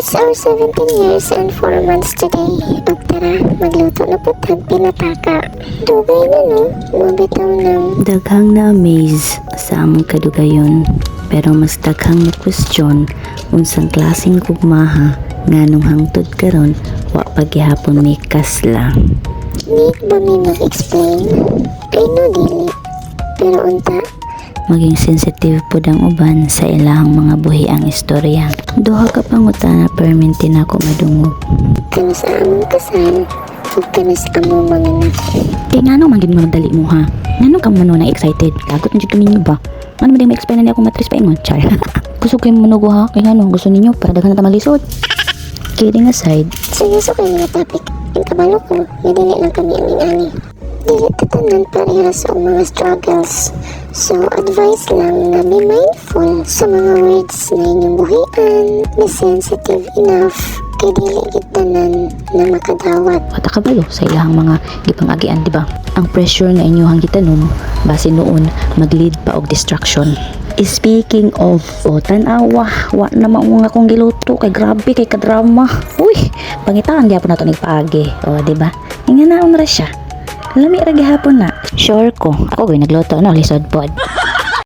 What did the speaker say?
It's our 17 years and 4 months today. Ug tara, magluto na po tag pinataka. Dugay na no, mabitaw ng Daghang na-amaze sa among kadugayon, pero mas daghang na question unsang klaseng kugmaha nganong hangtod karon wa pagyapon may kasla. need ba may mag-explain? I know dili, pero unta, Maging sensitive pod ang uban sa ilahang mga buhi ang istorya. Duha ka pangutana perminti na ako madungog. kano sa among kasal, ug kano sa among mga anak. Ngano man gid mo nagdali mo ha? Ngano ka man na excited? Kagot na jud ninyo ba? Ano ba ma-explain na ako matris pa ingon? Char. Gusto ko yung manugo ha? Kaya ngano gusto ninyo para daghan na ta malisod. Kidding aside, Seryoso kayo mga topic. Ang kabalo ko, dili lang kami ani-ani. Dili tatanan parehas o mga struggles. So, advice lang na be mindful sa mga words na inyong buhian, be sensitive enough, kay dili gitanan na makadawat. wata kabalo sa ilahang mga gipang-agian, di ba? Ang pressure nga inyohang gitanom base noon mag-lead pa og distraction. Speaking of, tanawa, wa na maunga akong giluto kay grabe kay kadrama. Uy, pangitaan gyapon nato nagpaagi. O, di ba? Inganaon ra siya. Lami ra gihapon na. Sure ko, ako gyud nagluto no, lisod pod.